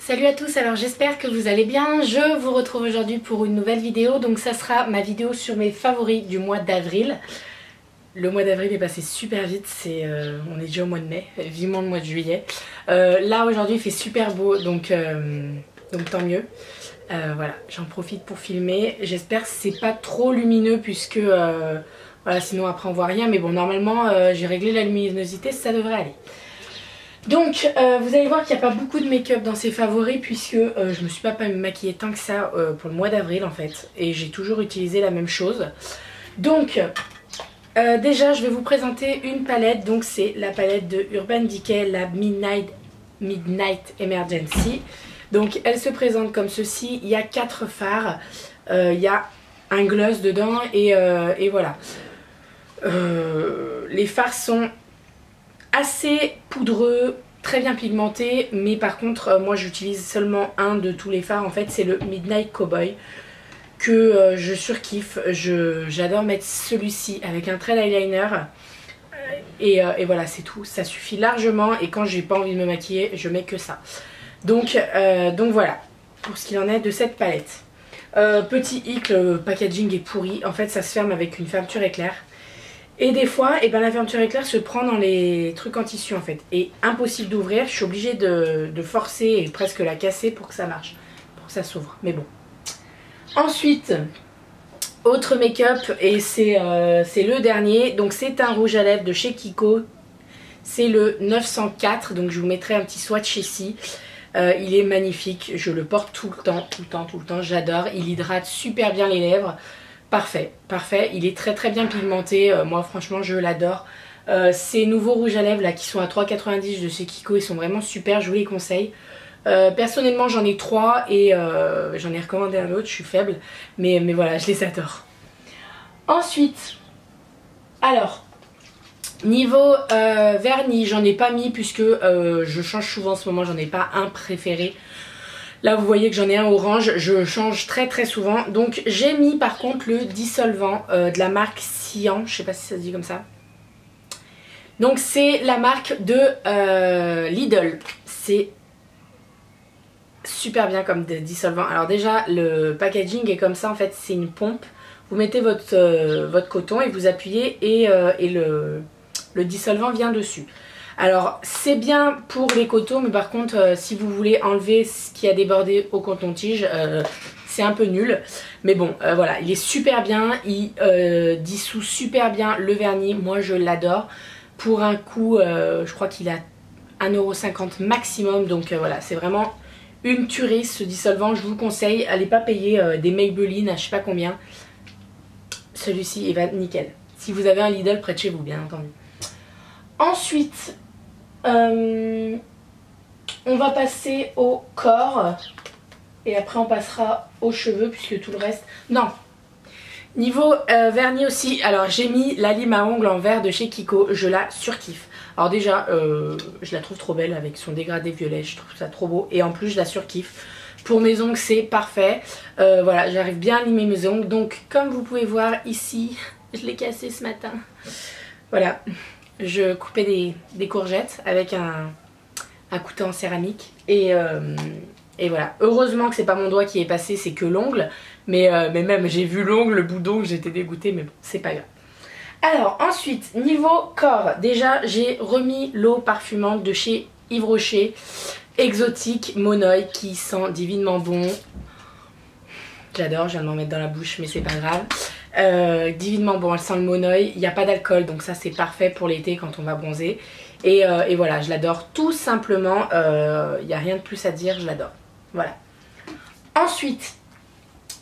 Salut à tous, alors j'espère que vous allez bien. Je vous retrouve aujourd'hui pour une nouvelle vidéo. Donc ça sera ma vidéo sur mes favoris du mois d'avril. Le mois d'avril est passé super vite, on est déjà au mois de mai, vivement le mois de juillet. Là aujourd'hui il fait super beau, donc tant mieux. Voilà, j'en profite pour filmer. J'espère que c'est pas trop lumineux puisque voilà, sinon après on voit rien. Mais bon, normalement j'ai réglé la luminosité, ça devrait aller. Donc vous allez voir qu'il n'y a pas beaucoup de make-up dans ces favoris puisque je me suis pas maquillée tant que ça pour le mois d'avril en fait. Et j'ai toujours utilisé la même chose. Donc déjà je vais vous présenter une palette. Donc c'est la palette de Urban Decay, la Midnight Emergency. Donc elle se présente comme ceci. Il y a 4 fards. Il y a un gloss dedans et voilà. Les fards sont assez poudreux, très bien pigmenté, mais par contre moi j'utilise seulement un de tous les fards en fait, c'est le Midnight Cowboy que je surkiffe. J'adore mettre celui-ci avec un trait d'eyeliner et voilà, c'est tout, ça suffit largement. Et quand j'ai pas envie de me maquiller je mets que ça. Donc voilà pour ce qu'il en est de cette palette. Petit hic, le packaging est pourri, en fait ça se ferme avec une fermeture éclair. Et des fois, la fermeture éclair se prend dans les trucs en tissu en fait. Et impossible d'ouvrir, je suis obligée de forcer et presque la casser pour que ça marche. Pour que ça s'ouvre, mais bon. Ensuite, autre make-up, et c'est le dernier. Donc c'est un rouge à lèvres de chez Kiko. C'est le 904, donc je vous mettrai un petit swatch ici. Il est magnifique, je le porte tout le temps, j'adore. Il hydrate super bien les lèvres. Parfait, parfait, il est très bien pigmenté, moi franchement je l'adore. Ces nouveaux rouges à lèvres là qui sont à 3,90 de chez Kiko, ils sont vraiment super, je vous les conseille. Personnellement j'en ai 3 et j'en ai recommandé un autre, je suis faible, mais voilà, je les adore. Ensuite, alors, niveau vernis, j'en ai pas mis puisque je change souvent en ce moment, j'en ai pas un préféré. Là vous voyez que j'en ai un orange, je change très souvent. Donc j'ai mis par contre le dissolvant de la marque Cyan, je sais pas si ça se dit comme ça. Donc c'est la marque de Lidl. C'est super bien comme dissolvant. Alors déjà le packaging est comme ça en fait, c'est une pompe. Vous mettez votre coton et vous appuyez et le dissolvant vient dessus. Alors c'est bien pour les cotons, mais par contre si vous voulez enlever ce qui a débordé au coton-tige, c'est un peu nul. Mais bon voilà, il est super bien, il dissout super bien le vernis, moi je l'adore. Pour un coût, je crois qu'il a 1,50 € maximum, donc voilà, c'est vraiment une tuerie ce dissolvant, je vous le conseille. Allez pas payer des Maybelline à je sais pas combien, celui-ci il va nickel. Si vous avez un Lidl près de chez vous bien entendu. Ensuite, on va passer au corps et après on passera aux cheveux puisque tout le reste... Non, niveau vernis aussi, alors j'ai mis la lime à ongles en vert de chez Kiko, je la surkiffe. Alors déjà, je la trouve trop belle avec son dégradé violet, je trouve ça trop beau et en plus je la surkiffe. Pour mes ongles c'est parfait, voilà, j'arrive bien à limer mes ongles. Donc comme vous pouvez voir ici, je l'ai cassé ce matin, voilà. Je coupais des courgettes avec un couteau en céramique et voilà. Heureusement que c'est pas mon doigt qui est passé, c'est que l'ongle. Mais même j'ai vu l'ongle, le bout d'ongle, j'étais dégoûtée, mais bon, c'est pas grave. Alors ensuite, niveau corps, déjà j'ai remis l'eau parfumante de chez Yves Rocher, exotique Monoï, qui sent divinement bon. J'adore, je viens de m'en mettre dans la bouche, mais c'est pas grave. Divinement bon, elle sent le monoï, il n'y a pas d'alcool donc ça c'est parfait pour l'été quand on va bronzer et voilà, je l'adore tout simplement, il n'y a rien de plus à dire, je l'adore, voilà. Ensuite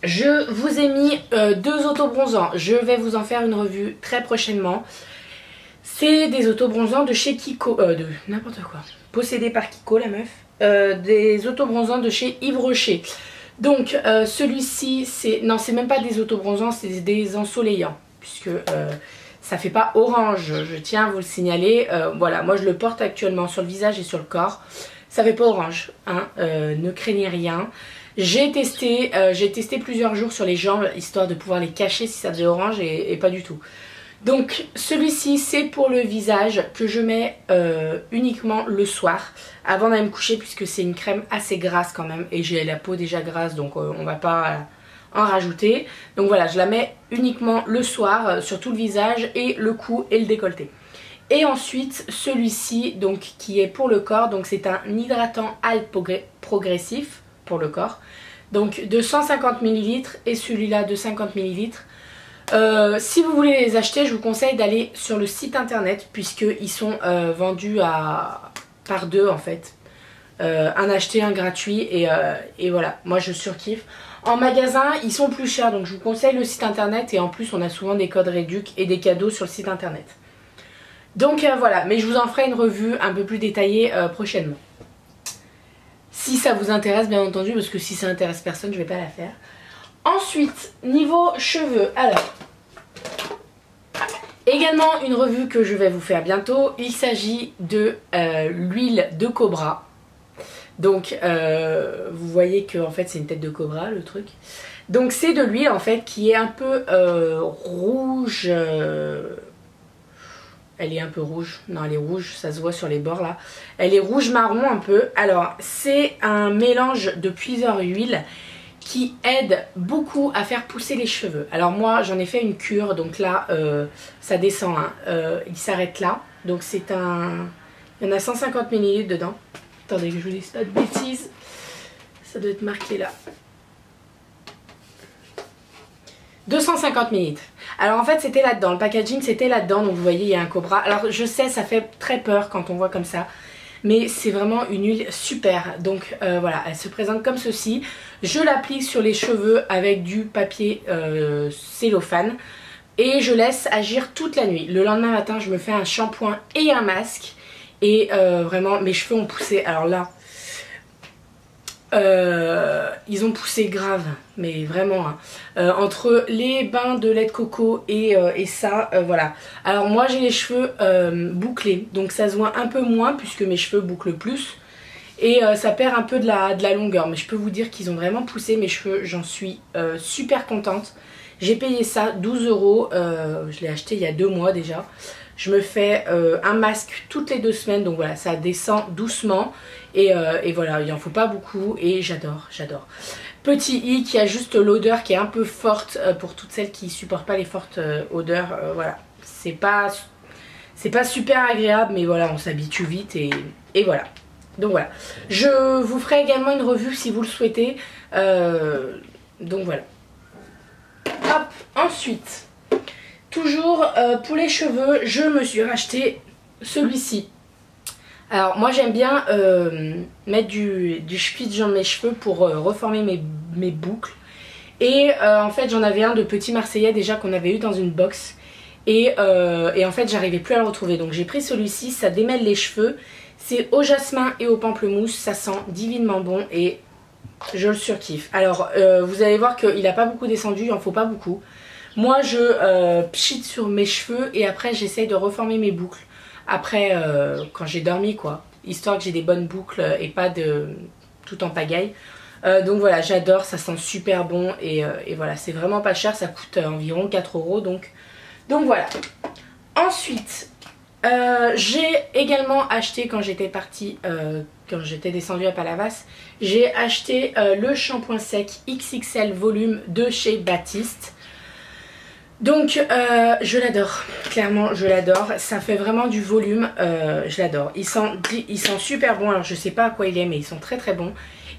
je vous ai mis 2 autobronzants, je vais vous en faire une revue très prochainement. C'est des autobronzants de chez Kiko, de n'importe quoi, possédé par Kiko la meuf, des autobronzants de chez Yves Rocher. Donc celui-ci, non, c'est même pas des autobronzants, c'est des ensoleillants, puisque ça fait pas orange, je tiens à vous le signaler. Voilà, moi je le porte actuellement sur le visage et sur le corps, ça fait pas orange, hein, ne craignez rien. J'ai testé plusieurs jours sur les jambes, histoire de pouvoir les cacher si ça faisait orange, et pas du tout. Donc celui-ci c'est pour le visage que je mets uniquement le soir avant d'aller me coucher, puisque c'est une crème assez grasse quand même et j'ai la peau déjà grasse, donc on va pas en rajouter. Donc voilà, je la mets uniquement le soir sur tout le visage et le cou et le décolleté. Et ensuite celui-ci donc qui est pour le corps, donc c'est un hydratant progressif pour le corps, donc de 150 ml et celui-là de 50 ml. Si vous voulez les acheter, je vous conseille d'aller sur le site internet, puisqu'ils sont vendus par deux en fait. Un acheté, un gratuit, et voilà, moi je surkiffe. En magasin ils sont plus chers, donc je vous conseille le site internet, et en plus on a souvent des codes réduc et des cadeaux sur le site internet. Donc voilà, mais je vous en ferai une revue un peu plus détaillée prochainement. Si ça vous intéresse bien entendu, parce que si ça intéresse personne je vais pas la faire. Ensuite, niveau cheveux, alors, également une revue que je vais vous faire bientôt. Il s'agit de l'huile de cobra. Donc, vous voyez que en fait c'est une tête de cobra le truc. Donc c'est de l'huile en fait qui est un peu rouge. Elle est un peu rouge, non elle est rouge, ça se voit sur les bords là. Elle est rouge marron un peu. Alors c'est un mélange de plusieurs huiles qui aide beaucoup à faire pousser les cheveux. Alors moi j'en ai fait une cure, donc là ça descend, hein. Il s'arrête là. Donc c'est un... Il y en a 150 ml dedans. Attendez que je vous dise pas de bêtises. Ça doit être marqué là. 250 ml. Alors en fait c'était là-dedans, le packaging c'était là-dedans, donc vous voyez il y a un cobra. Alors je sais ça fait très peur quand on voit comme ça, mais c'est vraiment une huile super. Donc voilà, elle se présente comme ceci. Je l'applique sur les cheveux avec du papier cellophane et je laisse agir toute la nuit. Le lendemain matin je me fais un shampoing et un masque et vraiment mes cheveux ont poussé. Alors là ils ont poussé grave, mais vraiment hein. Entre les bains de lait de coco et ça, voilà. Alors moi j'ai les cheveux bouclés, donc ça se voit un peu moins puisque mes cheveux bouclent plus et ça perd un peu de la longueur, mais je peux vous dire qu'ils ont vraiment poussé mes cheveux. J'en suis super contente. J'ai payé ça 12 €, je l'ai acheté il y a 2 mois déjà. Je me fais un masque toutes les 2 semaines, donc voilà, ça descend doucement et voilà, il en faut pas beaucoup et j'adore, j'adore. Petit hic, il y a juste l'odeur qui est un peu forte pour toutes celles qui supportent pas les fortes odeurs, voilà. C'est pas super agréable, mais voilà, on s'habitue vite et voilà. Donc voilà, je vous ferai également une revue si vous le souhaitez, donc voilà. Hop, ensuite... Toujours pour les cheveux, je me suis racheté celui-ci. Alors moi j'aime bien mettre du spitz dans mes cheveux pour reformer mes boucles. Et en fait j'en avais un de petit marseillais déjà qu'on avait eu dans une box. Et en fait j'arrivais plus à le retrouver. Donc j'ai pris celui-ci, ça démêle les cheveux. C'est au jasmin et au pamplemousse, ça sent divinement bon et je le surkiffe. Alors vous allez voir qu'il n'a pas beaucoup descendu, il en faut pas beaucoup. Moi je pchite sur mes cheveux et après j'essaye de reformer mes boucles. Après quand j'ai dormi quoi. Histoire que j'ai des bonnes boucles et pas de tout en pagaille. Donc voilà, j'adore, ça sent super bon et voilà, c'est vraiment pas cher, ça coûte environ 4 € donc voilà. Ensuite, j'ai également acheté quand j'étais partie, quand j'étais descendue à Palavas, j'ai acheté le shampoing sec XXL volume de chez Baptiste. Donc je l'adore, clairement je l'adore, ça fait vraiment du volume, je l'adore. Il sent super bon, alors je sais pas à quoi il est mais ils sont très très bons.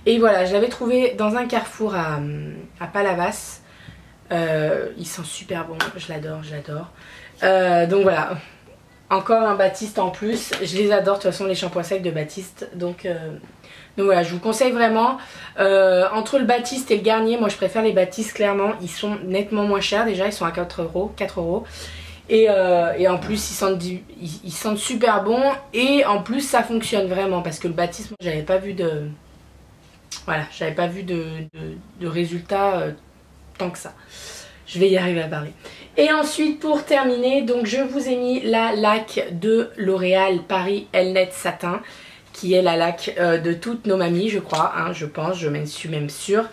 Et voilà, je l'avais trouvé dans un carrefour à Palavas, il sent super bon, je l'adore, je l'adore. Donc voilà, encore un Baptiste en plus, je les adore de toute façon les shampoings secs de Baptiste, donc voilà, je vous conseille vraiment. Entre le Baptiste et le Garnier, moi je préfère les Baptiste clairement, ils sont nettement moins chers déjà, ils sont à 4 €. Et en plus ils sentent super bon et en plus ça fonctionne vraiment parce que le Baptiste, moi j'avais pas vu de... Voilà, j'avais pas vu de résultat tant que ça. Je vais y arriver à parler. Et ensuite pour terminer, donc je vous ai mis la laque de L'Oréal Paris Elnet Satin, qui est la laque de toutes nos mamies je crois, hein, je pense, je suis même sûre.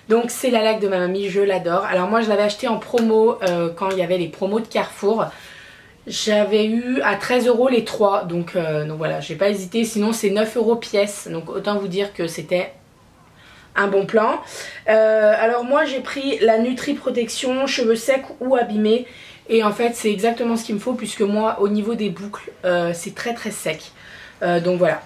Donc c'est la laque de ma mamie, je l'adore. Alors moi je l'avais acheté en promo quand il y avait les promos de Carrefour. J'avais eu à 13 € les 3, donc voilà, j'ai pas hésité. Sinon c'est 9 € pièce, donc autant vous dire que c'était un bon plan. Alors moi j'ai pris la Nutri Protection cheveux secs ou abîmés. Et en fait c'est exactement ce qu'il me faut, puisque moi au niveau des boucles c'est très très sec. Donc voilà,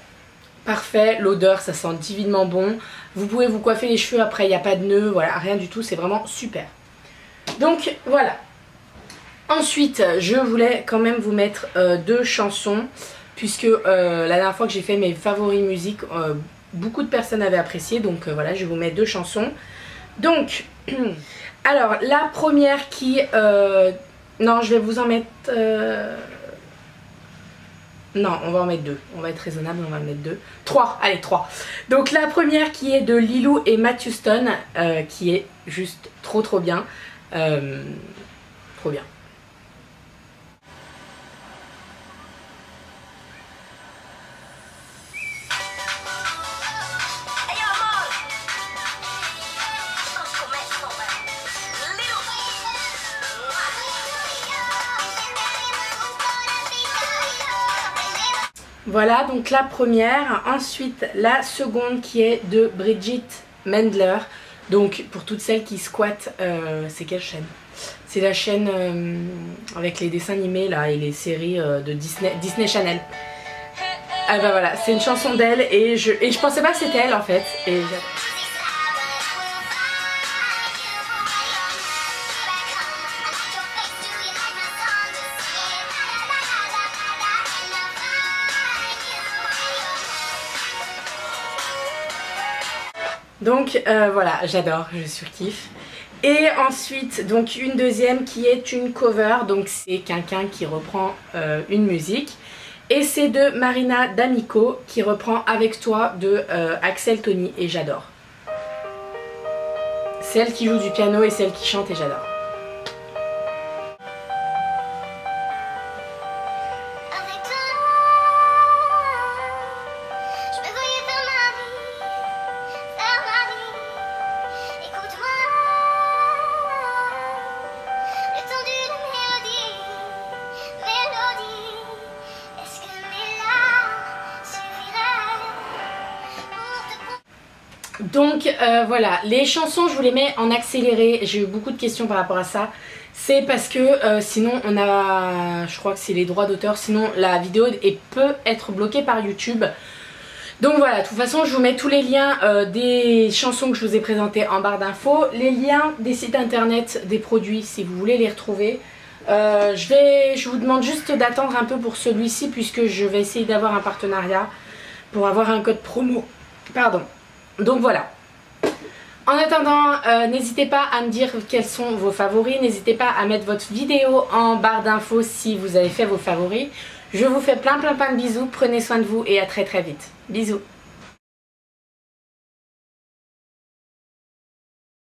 parfait, l'odeur ça sent divinement bon. Vous pouvez vous coiffer les cheveux après, il n'y a pas de nœud, voilà, rien du tout, c'est vraiment super. Donc voilà. Ensuite je voulais quand même vous mettre 2 chansons, puisque la dernière fois que j'ai fait mes favoris musique, beaucoup de personnes avaient apprécié, donc voilà, je vais vous mettre 2 chansons. Donc alors la première qui non, je vais vous en mettre non, on va en mettre 2, on va être raisonnable, on va en mettre 2, 3, allez 3. Donc la première qui est de Lilou et Matthew Stone, qui est juste trop bien, trop bien. Voilà donc la première. Ensuite la seconde qui est de Bridget Mendler. Donc pour toutes celles qui squattent, c'est quelle chaîne? C'est la chaîne avec les dessins animés là et les séries de Disney Channel. Ah bah voilà, c'est une chanson d'elle et je pensais pas que c'était elle en fait. Et donc voilà, j'adore, je surkiffe. Et ensuite donc une deuxième qui est une cover, donc c'est quelqu'un qui reprend une musique. Et c'est de Marina D'Amico qui reprend Avec toi de Axel Tony et j'adore. C'est elle qui joue du piano et c'est elle qui chante et j'adore. Donc voilà, les chansons je vous les mets en accéléré, j'ai eu beaucoup de questions par rapport à ça. C'est parce que sinon on a, je crois que c'est les droits d'auteur, sinon la vidéo peut être bloquée par YouTube. Donc voilà, de toute façon je vous mets tous les liens des chansons que je vous ai présentées en barre d'infos, les liens des sites internet des produits si vous voulez les retrouver. Je vous demande juste d'attendre un peu pour celui-ci puisque je vais essayer d'avoir un partenariat pour avoir un code promo. Pardon. Donc voilà. En attendant, n'hésitez pas à me dire quels sont vos favoris. N'hésitez pas à mettre votre vidéo en barre d'infos si vous avez fait vos favoris. Je vous fais plein de bisous. Prenez soin de vous et à très vite. Bisous.